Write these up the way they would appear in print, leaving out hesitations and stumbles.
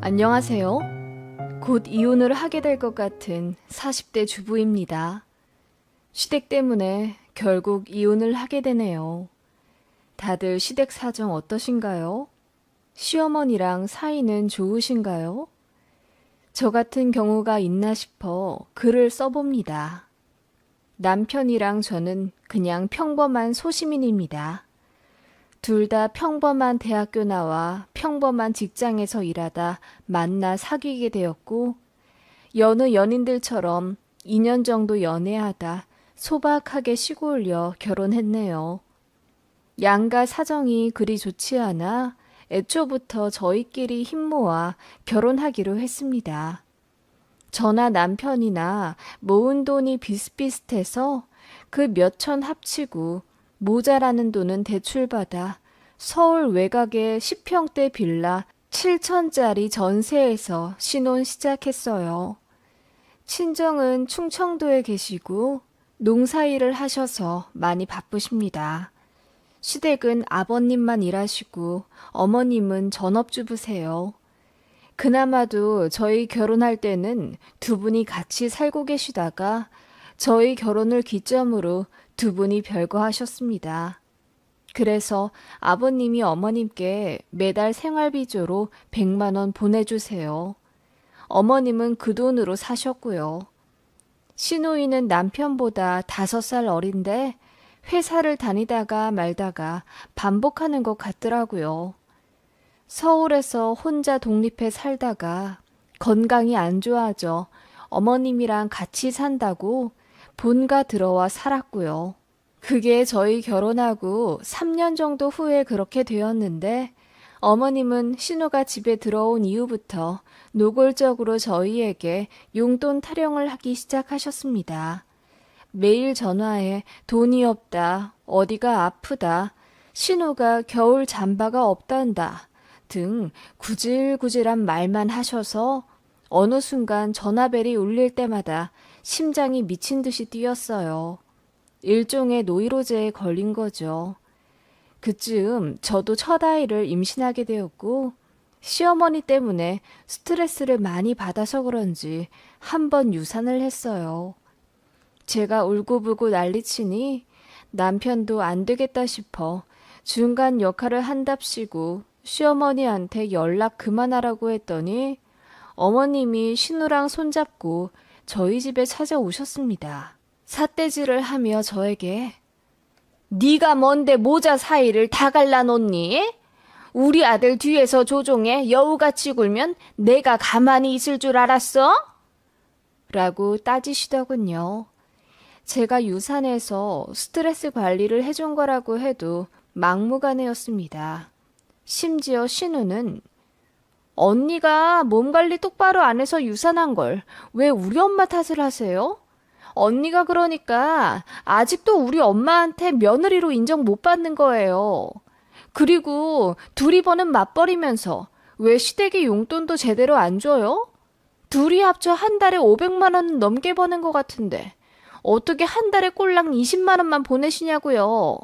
안녕하세요. 곧 이혼을 하게 될 것 같은 40대 주부입니다. 시댁 때문에 결국 이혼을 하게 되네요. 다들 시댁 사정 어떠신가요? 시어머니랑 사이는 좋으신가요? 저 같은 경우가 있나 싶어 글을 써봅니다. 남편이랑 저는 그냥 평범한 소시민입니다. 둘 다 평범한 대학교 나와 평범한 직장에서 일하다 만나 사귀게 되었고, 여느 연인들처럼 2년 정도 연애하다 소박하게 시고 올려 결혼했네요. 양가 사정이 그리 좋지 않아 애초부터 저희끼리 힘 모아 결혼하기로 했습니다. 저나 남편이나 모은 돈이 비슷비슷해서 그 몇천 합치고 모자라는 돈은 대출받아 서울 외곽의 10평대 빌라 7천짜리 전세에서 신혼 시작했어요. 친정은 충청도에 계시고 농사일을 하셔서 많이 바쁘십니다. 시댁은 아버님만 일하시고 어머님은 전업주부세요. 그나마도 저희 결혼할 때는 두 분이 같이 살고 계시다가 저희 결혼을 기점으로 두 분이 별거하셨습니다. 그래서 아버님이 어머님께 매달 생활비조로 100만 원 보내주세요. 어머님은 그 돈으로 사셨고요. 시누이는 남편보다 5살 어린데 회사를 다니다가 말다가 반복하는 것 같더라고요. 서울에서 혼자 독립해 살다가 건강이 안 좋아져 어머님이랑 같이 산다고 본가 들어와 살았고요. 그게 저희 결혼하고 3년 정도 후에 그렇게 되었는데 어머님은 신우가 집에 들어온 이후부터 노골적으로 저희에게 용돈 타령을 하기 시작하셨습니다. 매일 전화해 돈이 없다, 어디가 아프다, 신우가 겨울 잠바가 없단다 등 구질구질한 말만 하셔서 어느 순간 전화벨이 울릴 때마다 심장이 미친 듯이 뛰었어요. 일종의 노이로제에 걸린 거죠. 그쯤 저도 첫 아이를 임신하게 되었고 시어머니 때문에 스트레스를 많이 받아서 그런지 한 번 유산을 했어요. 제가 울고불고 난리치니 남편도 안 되겠다 싶어 중간 역할을 한답시고 시어머니한테 연락 그만하라고 했더니 어머님이 신우랑 손잡고 저희 집에 찾아오셨습니다. 삿대질을 하며 저에게 네가 뭔데 모자 사이를 다 갈라놓니? 우리 아들 뒤에서 조종해 여우같이 굴면 내가 가만히 있을 줄 알았어? 라고 따지시더군요. 제가 유산해서 스트레스 관리를 해준 거라고 해도 막무가내였습니다. 심지어 신우는 언니가 몸 관리 똑바로 안 해서 유산한 걸 왜 우리 엄마 탓을 하세요? 언니가 그러니까 아직도 우리 엄마한테 며느리로 인정 못 받는 거예요. 그리고 둘이 버는 맞벌이면서 왜 시댁이 용돈도 제대로 안 줘요? 둘이 합쳐 한 달에 500만 원 넘게 버는 것 같은데 어떻게 한 달에 꼴랑 20만 원만 보내시냐고요.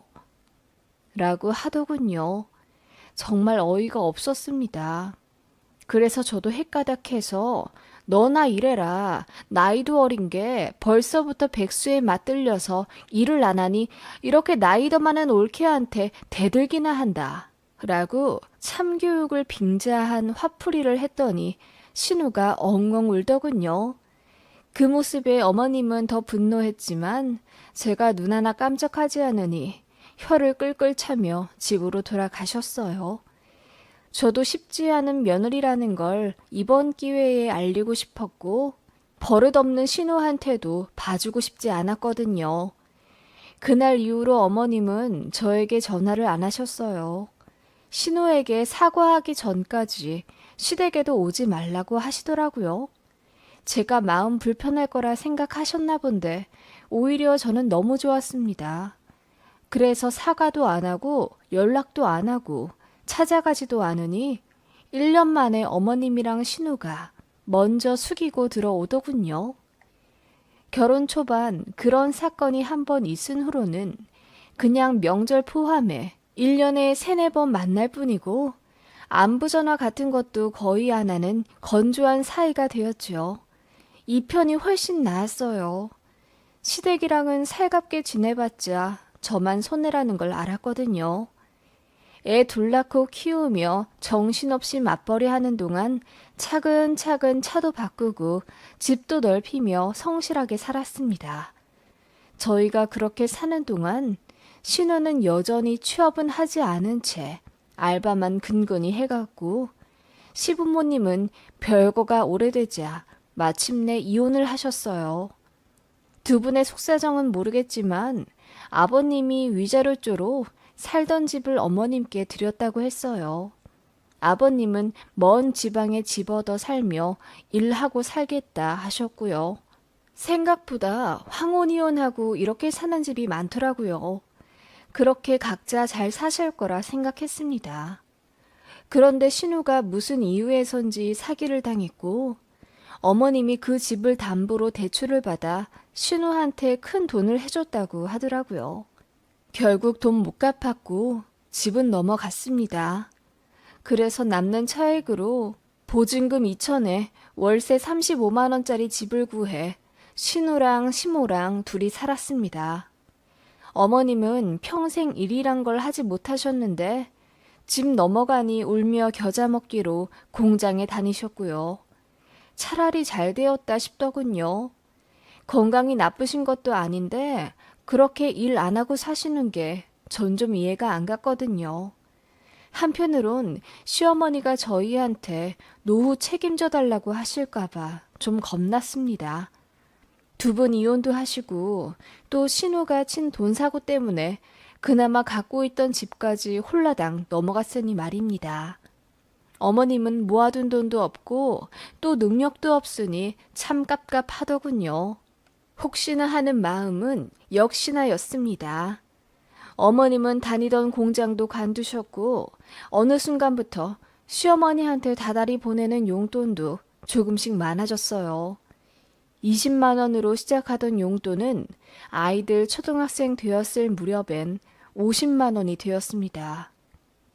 라고 하더군요. 정말 어이가 없었습니다. 그래서 저도 헷가닥해서 너나 일해라. 나이도 어린 게 벌써부터 백수에 맞들려서 일을 안 하니 이렇게 나이도 많은 올케한테 대들기나 한다. 라고 참교육을 빙자한 화풀이를 했더니 신우가 엉엉 울더군요. 그 모습에 어머님은 더 분노했지만 제가 눈 하나 깜짝하지 않으니 혀를 끌끌 차며 집으로 돌아가셨어요. 저도 쉽지 않은 며느리라는 걸 이번 기회에 알리고 싶었고 버릇없는 신우한테도 봐주고 싶지 않았거든요. 그날 이후로 어머님은 저에게 전화를 안 하셨어요. 신우에게 사과하기 전까지 시댁에도 오지 말라고 하시더라고요. 제가 마음 불편할 거라 생각하셨나 본데 오히려 저는 너무 좋았습니다. 그래서 사과도 안 하고 연락도 안 하고 찾아가지도 않으니 1년 만에 어머님이랑 신우가 먼저 숙이고 들어오더군요. 결혼 초반 그런 사건이 한 번 있은 후로는 그냥 명절 포함해 1년에 3-4번 만날 뿐이고 안부전화 같은 것도 거의 안 하는 건조한 사이가 되었죠. 이 편이 훨씬 나았어요. 시댁이랑은 살갑게 지내봤자 저만 손해라는 걸 알았거든요. 애 둘 낳고 키우며 정신없이 맞벌이 하는 동안 차근차근 차도 바꾸고 집도 넓히며 성실하게 살았습니다. 저희가 그렇게 사는 동안 신우는 여전히 취업은 하지 않은 채 알바만 근근히 해갔고 시부모님은 별거가 오래되자 마침내 이혼을 하셨어요. 두 분의 속사정은 모르겠지만 아버님이 위자료조로 살던 집을 어머님께 드렸다고 했어요. 아버님은 먼 지방에 집 얻어 살며 일하고 살겠다 하셨고요. 생각보다 황혼이혼하고 이렇게 사는 집이 많더라고요. 그렇게 각자 잘 사실 거라 생각했습니다. 그런데 신우가 무슨 이유에선지 사기를 당했고 어머님이 그 집을 담보로 대출을 받아 신우한테 큰 돈을 해줬다고 하더라고요. 결국 돈 못 갚았고 집은 넘어갔습니다. 그래서 남는 차액으로 보증금 2천에 월세 35만 원짜리 집을 구해 신우랑 시모랑 둘이 살았습니다. 어머님은 평생 일이란 걸 하지 못하셨는데 집 넘어가니 울며 겨자 먹기로 공장에 다니셨고요. 차라리 잘 되었다 싶더군요. 건강이 나쁘신 것도 아닌데 그렇게 일 안 하고 사시는 게 전 좀 이해가 안 갔거든요. 한편으론 시어머니가 저희한테 노후 책임져 달라고 하실까봐 좀 겁났습니다. 두 분 이혼도 하시고 또 신우가 친 돈 사고 때문에 그나마 갖고 있던 집까지 홀라당 넘어갔으니 말입니다. 어머님은 모아둔 돈도 없고 또 능력도 없으니 참 깝깝하더군요. 혹시나 하는 마음은 역시나였습니다. 어머님은 다니던 공장도 관두셨고 어느 순간부터 시어머니한테 다달이 보내는 용돈도 조금씩 많아졌어요. 20만 원으로 시작하던 용돈은 아이들 초등학생 되었을 무렵엔 50만 원이 되었습니다.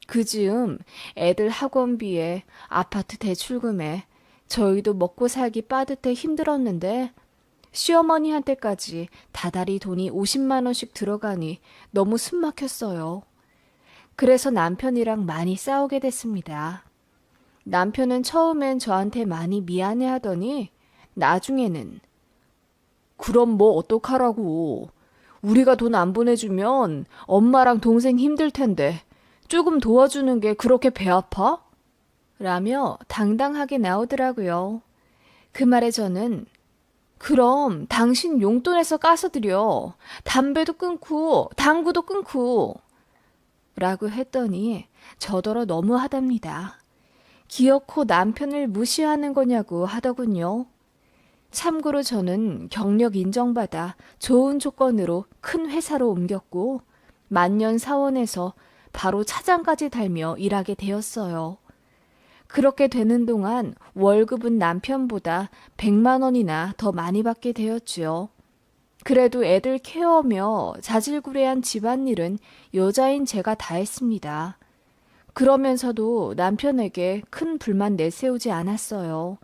그 즈음 애들 학원비에 아파트 대출금에 저희도 먹고 살기 빠듯해 힘들었는데 시어머니한테까지 다달이 돈이 50만 원씩 들어가니 너무 숨막혔어요. 그래서 남편이랑 많이 싸우게 됐습니다. 남편은 처음엔 저한테 많이 미안해하더니 나중에는 그럼 뭐 어떡하라고. 우리가 돈 안 보내주면 엄마랑 동생 힘들 텐데 조금 도와주는 게 그렇게 배 아파? 라며 당당하게 나오더라고요. 그 말에 저는 그럼 당신 용돈에서 까서 드려. 담배도 끊고 당구도 끊고 라고 했더니 저더러 너무하답니다. 기어코 남편을 무시하는 거냐고 하더군요. 참고로 저는 경력 인정받아 좋은 조건으로 큰 회사로 옮겼고 만년 사원에서 바로 차장까지 달며 일하게 되었어요. 그렇게 되는 동안 월급은 남편보다 100만 원이나 더 많이 받게 되었지요. 그래도 애들 케어며 자질구레한 집안일은 여자인 제가 다 했습니다. 그러면서도 남편에게 큰 불만 내세우지 않았어요.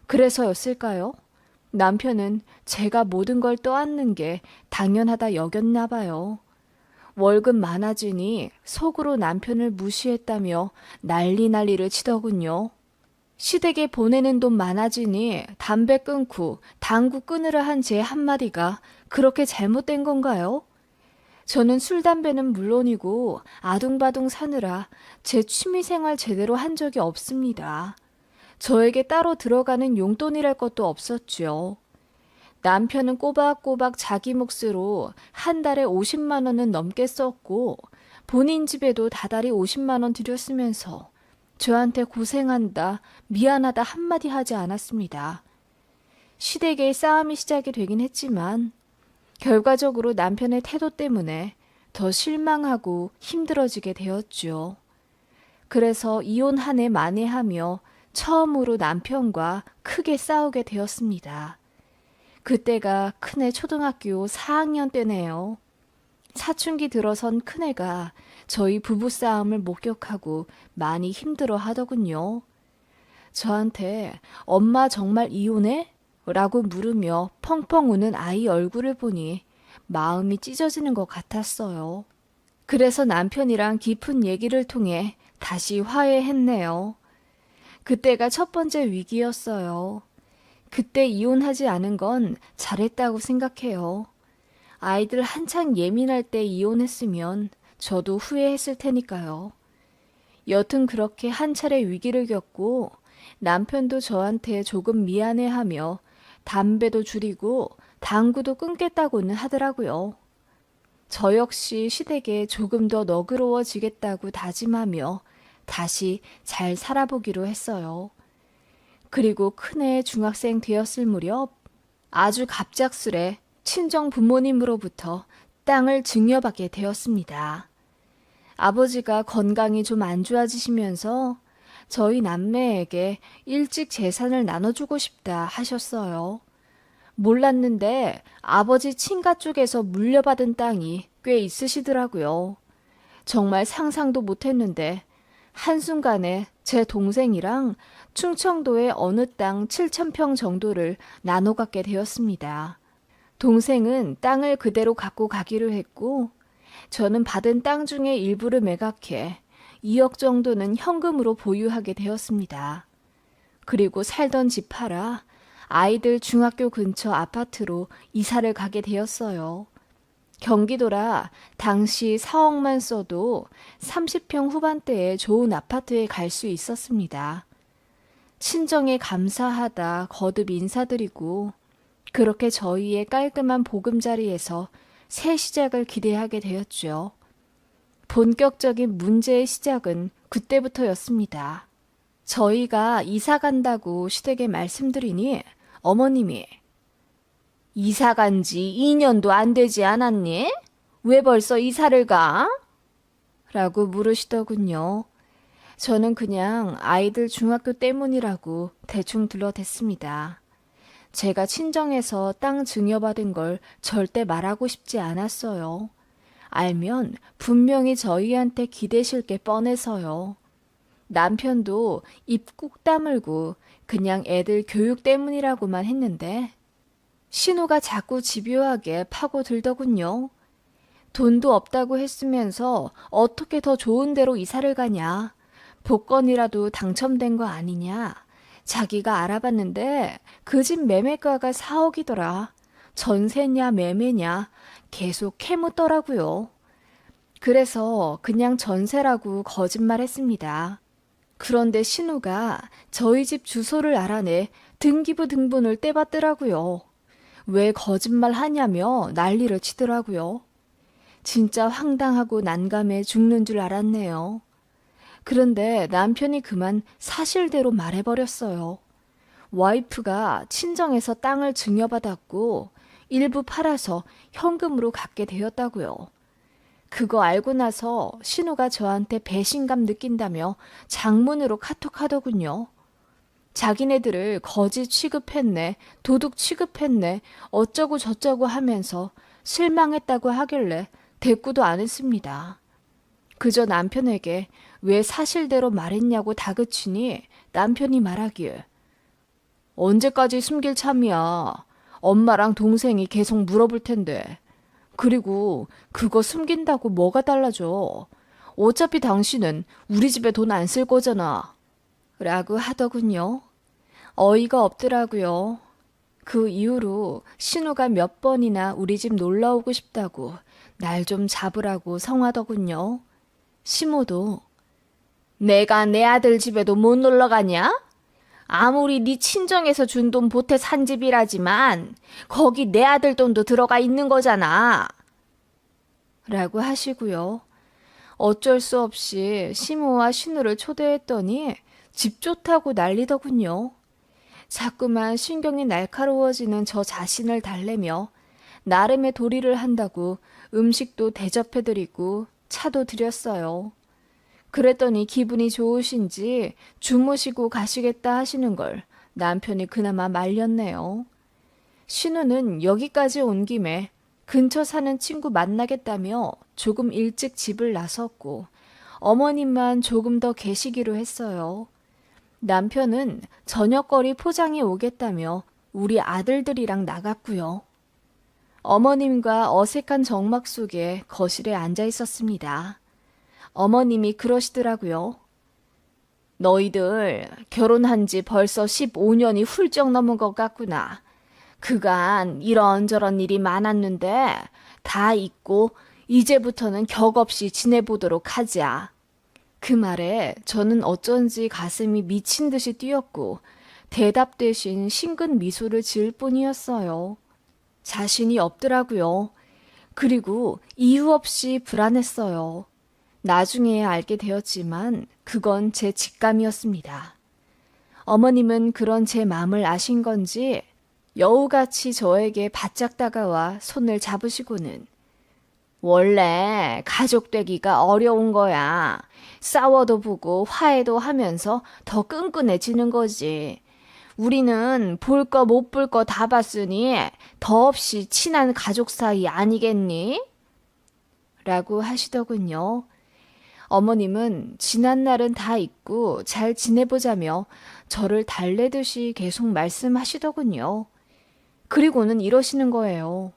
그래서였을까요? 남편은 제가 모든 걸 떠안는 게 당연하다 여겼나 봐요. 월급 많아지니 속으로 남편을 무시했다며 난리를 치더군요. 시댁에 보내는 돈 많아지니 담배 끊고 당구 끊으라 한 제 한마디가 그렇게 잘못된 건가요? 저는 술, 담배는 물론이고 아둥바둥 사느라 제 취미생활 제대로 한 적이 없습니다. 저에게 따로 들어가는 용돈이랄 것도 없었죠. 남편은 꼬박꼬박 자기 몫으로 한 달에 50만 원은 넘게 썼고 본인 집에도 다달이 50만 원 들였으면서 저한테 고생한다, 미안하다 한마디 하지 않았습니다. 시댁의 싸움이 시작이 되긴 했지만 결과적으로 남편의 태도 때문에 더 실망하고 힘들어지게 되었죠. 그래서 이혼 한 해 만회하며 처음으로 남편과 크게 싸우게 되었습니다. 그때가 큰애 초등학교 4학년 때네요. 사춘기 들어선 큰애가 저희 부부싸움을 목격하고 많이 힘들어 하더군요. 저한테 엄마 정말 이혼해? 라고 물으며 펑펑 우는 아이 얼굴을 보니 마음이 찢어지는 것 같았어요. 그래서 남편이랑 깊은 얘기를 통해 다시 화해했네요. 그때가 첫 번째 위기였어요. 그때 이혼하지 않은 건 잘했다고 생각해요. 아이들 한창 예민할 때 이혼했으면 저도 후회했을 테니까요. 여튼 그렇게 한 차례 위기를 겪고 남편도 저한테 조금 미안해하며 담배도 줄이고 당구도 끊겠다고는 하더라고요. 저 역시 시댁에 조금 더 너그러워지겠다고 다짐하며 다시 잘 살아보기로 했어요. 그리고 큰애 중학생 되었을 무렵 아주 갑작스레 친정 부모님으로부터 땅을 증여받게 되었습니다. 아버지가 건강이 좀 안 좋아지시면서 저희 남매에게 일찍 재산을 나눠주고 싶다 하셨어요. 몰랐는데 아버지 친가 쪽에서 물려받은 땅이 꽤 있으시더라고요. 정말 상상도 못했는데 한순간에 제 동생이랑 충청도의 어느 땅 7,000평 정도를 나눠 갖게 되었습니다. 동생은 땅을 그대로 갖고 가기로 했고 저는 받은 땅 중에 일부를 매각해 2억 정도는 현금으로 보유하게 되었습니다. 그리고 살던 집 팔아 아이들 중학교 근처 아파트로 이사를 가게 되었어요. 경기도라 당시 4억만 써도 30평 후반대의 좋은 아파트에 갈 수 있었습니다. 친정에 감사하다 거듭 인사드리고 그렇게 저희의 깔끔한 보금자리에서 새 시작을 기대하게 되었죠. 본격적인 문제의 시작은 그때부터였습니다. 저희가 이사 간다고 시댁에 말씀드리니 어머님이 이사 간 지 2년도 안 되지 않았니? 왜 벌써 이사를 가? 라고 물으시더군요. 저는 그냥 아이들 중학교 때문이라고 대충 둘러댔습니다. 제가 친정에서 땅 증여받은 걸 절대 말하고 싶지 않았어요. 알면 분명히 저희한테 기대실 게 뻔해서요. 남편도 입 꾹 다물고 그냥 애들 교육 때문이라고만 했는데 신우가 자꾸 집요하게 파고들더군요. 돈도 없다고 했으면서 어떻게 더 좋은 데로 이사를 가냐. 복권이라도 당첨된 거 아니냐. 자기가 알아봤는데 그 집 매매가가 4억이더라. 전세냐 매매냐 계속 캐묻더라고요. 그래서 그냥 전세라고 거짓말했습니다. 그런데 신우가 저희 집 주소를 알아내 등기부 등본을 떼봤더라고요. 왜 거짓말하냐며 난리를 치더라고요. 진짜 황당하고 난감해 죽는 줄 알았네요. 그런데 남편이 그만 사실대로 말해버렸어요. 와이프가 친정에서 땅을 증여받았고 일부 팔아서 현금으로 갖게 되었다고요. 그거 알고 나서 신우가 저한테 배신감 느낀다며 장문으로 카톡하더군요. 자기네들을 거지 취급했네, 도둑 취급했네, 어쩌고 저쩌고 하면서 실망했다고 하길래 대꾸도 안 했습니다. 그저 남편에게 왜 사실대로 말했냐고 다그치니 남편이 말하길 언제까지 숨길 참이야. 엄마랑 동생이 계속 물어볼 텐데. 그리고 그거 숨긴다고 뭐가 달라져. 어차피 당신은 우리 집에 돈 안 쓸 거잖아. 라고 하더군요. 어이가 없더라고요. 그 이후로 신우가 몇 번이나 우리 집 놀러 오고 싶다고 날 좀 잡으라고 성하더군요. 시모도 내가 내 아들 집에도 못 놀러 가냐? 아무리 네 친정에서 준 돈 보태 산 집이라지만 거기 내 아들 돈도 들어가 있는 거잖아. 라고 하시고요. 어쩔 수 없이 시모와 신우를 초대했더니 집 좋다고 난리더군요. 자꾸만 신경이 날카로워지는 저 자신을 달래며 나름의 도리를 한다고 음식도 대접해드리고 차도 드렸어요. 그랬더니 기분이 좋으신지 주무시고 가시겠다 하시는 걸 남편이 그나마 말렸네요. 신우는 여기까지 온 김에 근처 사는 친구 만나겠다며 조금 일찍 집을 나섰고 어머님만 조금 더 계시기로 했어요. 남편은 저녁거리 포장해 오겠다며 우리 아들들이랑 나갔고요. 어머님과 어색한 정막 속에 거실에 앉아 있었습니다. 어머님이 그러시더라고요. 너희들 결혼한 지 벌써 15년이 훌쩍 넘은 것 같구나. 그간 이런저런 일이 많았는데 다 잊고 이제부터는 격없이 지내보도록 하자. 그 말에 저는 어쩐지 가슴이 미친 듯이 뛰었고 대답 대신 싱긋 미소를 지을 뿐이었어요. 자신이 없더라고요. 그리고 이유 없이 불안했어요. 나중에 알게 되었지만 그건 제 직감이었습니다. 어머님은 그런 제 마음을 아신 건지 여우같이 저에게 바짝 다가와 손을 잡으시고는 원래 가족 되기가 어려운 거야. 싸워도 보고 화해도 하면서 더 끈끈해지는 거지. 우리는 볼 거 못 볼 거 다 봤으니 더없이 친한 가족 사이 아니겠니? 라고 하시더군요. 어머님은 지난 날은 다 잊고 잘 지내보자며 저를 달래듯이 계속 말씀하시더군요. 그리고는 이러시는 거예요.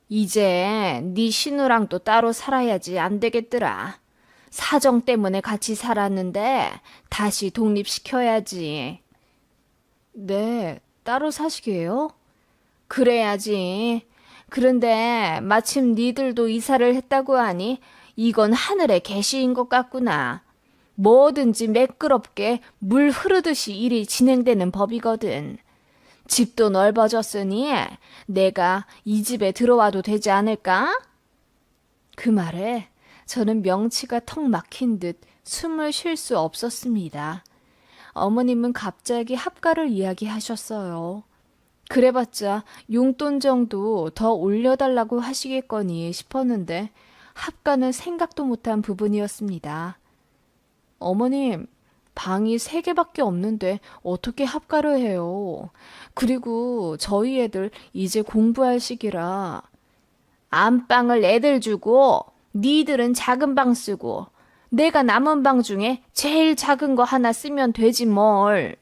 이제 네 신우랑 또 따로 살아야지 안 되겠더라. 사정 때문에 같이 살았는데 다시 독립시켜야지. 네, 따로 사시게요? 그래야지. 그런데 마침 니들도 이사를 했다고 하니 이건 하늘의 계시인 것 같구나. 뭐든지 매끄럽게 물 흐르듯이 일이 진행되는 법이거든. 집도 넓어졌으니 내가 이 집에 들어와도 되지 않을까? 그 말에 저는 명치가 턱 막힌 듯 숨을 쉴 수 없었습니다. 어머님은 갑자기 합가를 이야기하셨어요. 그래봤자 용돈 정도 더 올려달라고 하시겠거니 싶었는데 합가는 생각도 못한 부분이었습니다. 어머님, 방이 3개밖에 없는데 어떻게 합가를 해요? 그리고 저희 애들 이제 공부할 시기라. 안방을 애들 주고 니들은 작은 방 쓰고 내가 남은 방 중에 제일 작은 거 하나 쓰면 되지 뭘.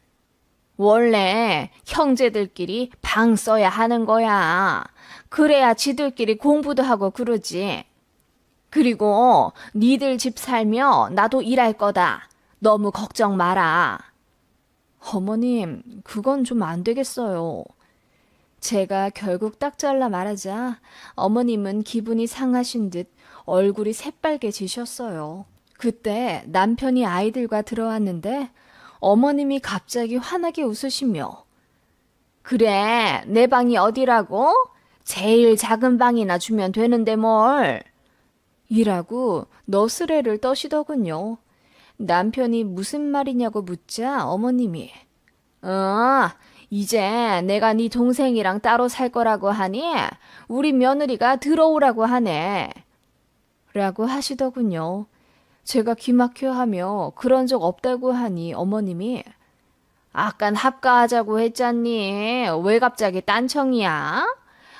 원래 형제들끼리 방 써야 하는 거야. 그래야 지들끼리 공부도 하고 그러지. 그리고 니들 집 살면 나도 일할 거다. 너무 걱정 마라. 어머님, 그건 좀 안 되겠어요. 제가 결국 딱 잘라 말하자 어머님은 기분이 상하신 듯 얼굴이 새빨개지셨어요. 그때 남편이 아이들과 들어왔는데 어머님이 갑자기 환하게 웃으시며 그래, 내 방이 어디라고? 제일 작은 방이나 주면 되는데 뭘. 이라고 너스레를 떠시더군요. 남편이 무슨 말이냐고 묻자 어머님이 이제 내가 네 동생이랑 따로 살 거라고 하니 우리 며느리가 들어오라고 하네. 라고 하시더군요. 제가 귀막혀하며 그런 적 없다고 하니 어머님이 아깐 합가하자고 했잖니. 왜 갑자기 딴청이야?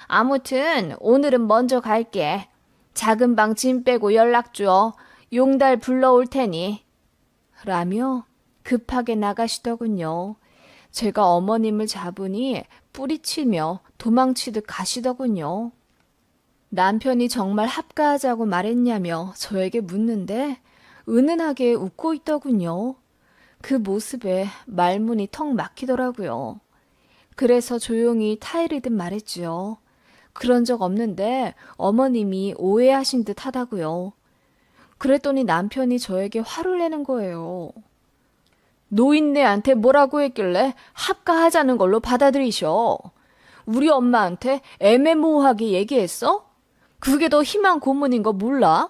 아무튼 오늘은 먼저 갈게. 작은 방 짐 빼고 연락 줘. 용달 불러올 테니. 라며 급하게 나가시더군요. 제가 어머님을 잡으니 뿌리치며 도망치듯 가시더군요. 남편이 정말 합가하자고 말했냐며 저에게 묻는데 은은하게 웃고 있더군요. 그 모습에 말문이 턱 막히더라고요. 그래서 조용히 타이르듯 말했지요. 그런 적 없는데 어머님이 오해하신 듯 하다고요. 그랬더니 남편이 저에게 화를 내는 거예요. 노인네한테 뭐라고 했길래 합가하자는 걸로 받아들이셔. 우리 엄마한테 애매모호하게 얘기했어? 그게 더 희망 고문인 거 몰라?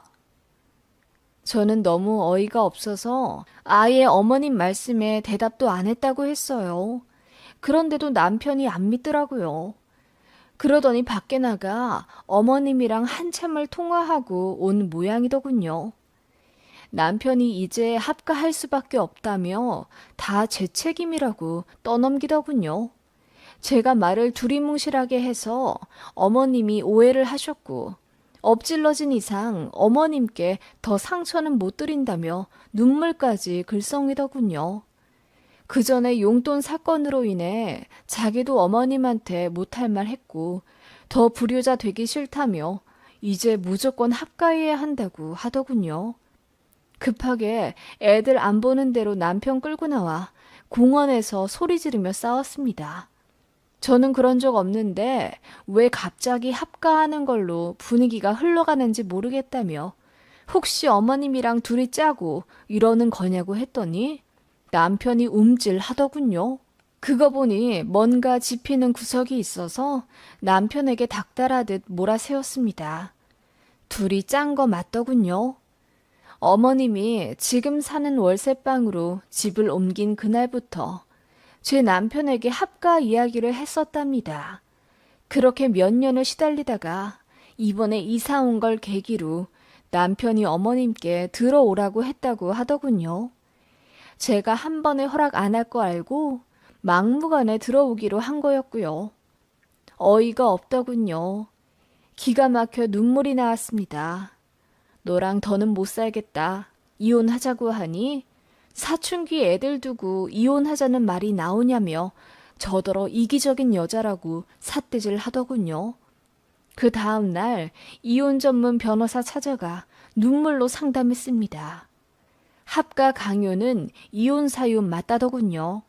저는 너무 어이가 없어서 아예 어머님 말씀에 대답도 안 했다고 했어요. 그런데도 남편이 안 믿더라고요. 그러더니 밖에 나가 어머님이랑 한참을 통화하고 온 모양이더군요. 남편이 이제 합가할 수밖에 없다며 다 제 책임이라고 떠넘기더군요. 제가 말을 두리뭉실하게 해서 어머님이 오해를 하셨고 엎질러진 이상 어머님께 더 상처는 못 드린다며 눈물까지 글썽이더군요. 그 전에 용돈 사건으로 인해 자기도 어머님한테 못할 말 했고 더 불효자 되기 싫다며 이제 무조건 합가해야 한다고 하더군요. 급하게 애들 안 보는 대로 남편 끌고 나와 공원에서 소리 지르며 싸웠습니다. 저는 그런 적 없는데 왜 갑자기 합가하는 걸로 분위기가 흘러가는지 모르겠다며 혹시 어머님이랑 둘이 짜고 이러는 거냐고 했더니 남편이 움찔하더군요. 그거 보니 뭔가 짚이는 구석이 있어서 남편에게 닥달하듯 몰아세웠습니다. 둘이 짠 거 맞더군요. 어머님이 지금 사는 월세방으로 집을 옮긴 그날부터 제 남편에게 합가 이야기를 했었답니다. 그렇게 몇 년을 시달리다가 이번에 이사 온 걸 계기로 남편이 어머님께 들어오라고 했다고 하더군요. 제가 한 번에 허락 안 할 거 알고 막무가내 들어오기로 한 거였고요. 어이가 없더군요. 기가 막혀 눈물이 나왔습니다. 너랑 더는 못 살겠다. 이혼하자고 하니 사춘기 애들 두고 이혼하자는 말이 나오냐며 저더러 이기적인 여자라고 삿대질 하더군요. 그 다음 날 이혼 전문 변호사 찾아가 눈물로 상담했습니다. 합가 강요는 이혼 사유 맞다더군요.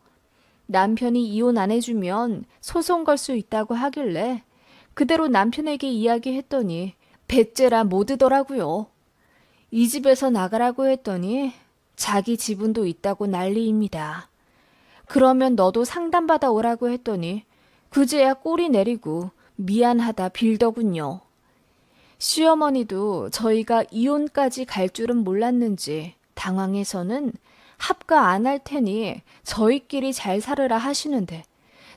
남편이 이혼 안 해주면 소송 걸 수 있다고 하길래 그대로 남편에게 이야기했더니 배째라 못하더라고요. 이 집에서 나가라고 했더니 자기 지분도 있다고 난리입니다. 그러면 너도 상담받아 오라고 했더니 그제야 꼬리 내리고 미안하다 빌더군요. 시어머니도 저희가 이혼까지 갈 줄은 몰랐는지 당황해서는 합가 안 할 테니 저희끼리 잘 살으라 하시는데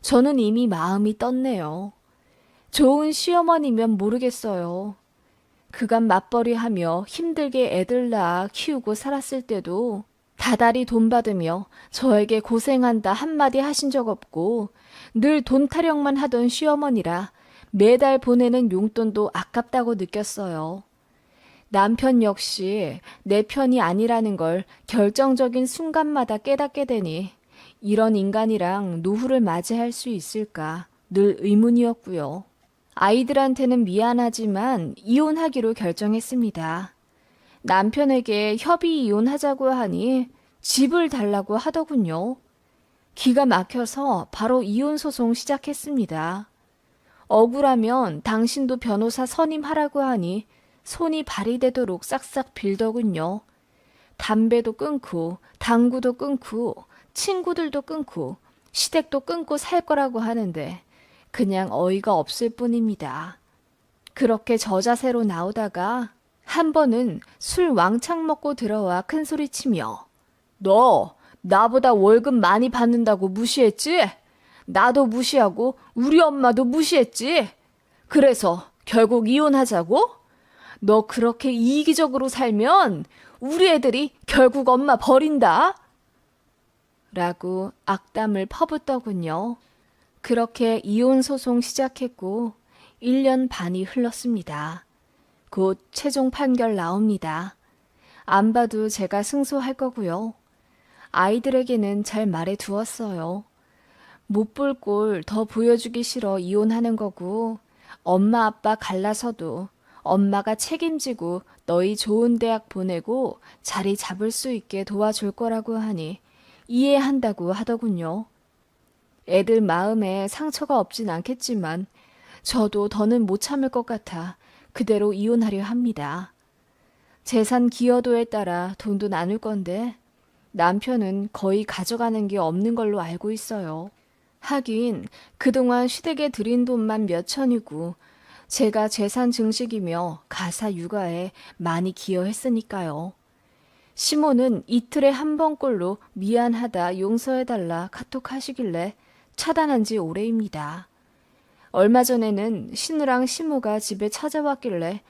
저는 이미 마음이 떴네요. 좋은 시어머니면 모르겠어요. 그간 맞벌이하며 힘들게 애들 낳아 키우고 살았을 때도 다달이 돈 받으며 저에게 고생한다 한마디 하신 적 없고 늘 돈 타령만 하던 시어머니라 매달 보내는 용돈도 아깝다고 느꼈어요. 남편 역시 내 편이 아니라는 걸 결정적인 순간마다 깨닫게 되니 이런 인간이랑 노후를 맞이할 수 있을까 늘 의문이었고요. 아이들한테는 미안하지만 이혼하기로 결정했습니다. 남편에게 협의 이혼하자고 하니 집을 달라고 하더군요. 기가 막혀서 바로 이혼 소송 시작했습니다. 억울하면 당신도 변호사 선임하라고 하니 손이 발이 되도록 싹싹 빌더군요. 담배도 끊고 당구도 끊고 친구들도 끊고 시댁도 끊고 살 거라고 하는데 그냥 어이가 없을 뿐입니다. 그렇게 저자세로 나오다가 한 번은 술 왕창 먹고 들어와 큰소리치며 너 나보다 월급 많이 받는다고 무시했지? 나도 무시하고 우리 엄마도 무시했지? 그래서 결국 이혼하자고? 너 그렇게 이기적으로 살면 우리 애들이 결국 엄마 버린다? 라고 악담을 퍼붓더군요. 그렇게 이혼 소송 시작했고 1년 반이 흘렀습니다. 곧 최종 판결 나옵니다. 안 봐도 제가 승소할 거고요. 아이들에게는 잘 말해 두었어요. 못 볼 꼴 더 보여주기 싫어 이혼하는 거고 엄마 아빠 갈라서도 엄마가 책임지고 너희 좋은 대학 보내고 자리 잡을 수 있게 도와줄 거라고 하니 이해한다고 하더군요. 애들 마음에 상처가 없진 않겠지만 저도 더는 못 참을 것 같아 그대로 이혼하려 합니다. 재산 기여도에 따라 돈도 나눌 건데 남편은 거의 가져가는 게 없는 걸로 알고 있어요. 하긴 그동안 시댁에 들인 돈만 몇 천이고 제가 재산 증식이며 가사 육아에 많이 기여했으니까요. 시모는 이틀에 한 번꼴로 미안하다 용서해달라 카톡하시길래 차단한 지 오래입니다. 얼마 전에는 신우랑 시모가 집에 찾아왔길래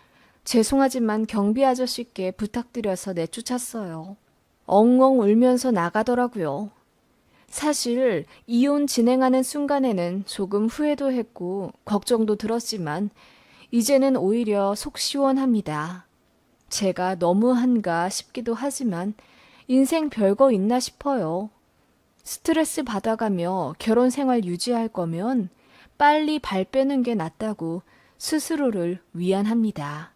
죄송하지만 경비 아저씨께 부탁드려서 내쫓았어요. 엉엉 울면서 나가더라고요. 사실 이혼 진행하는 순간에는 조금 후회도 했고 걱정도 들었지만 이제는 오히려 속 시원합니다. 제가 너무한가 싶기도 하지만 인생 별거 있나 싶어요. 스트레스 받아가며 결혼 생활 유지할 거면 빨리 발 빼는 게 낫다고 스스로를 위안합니다.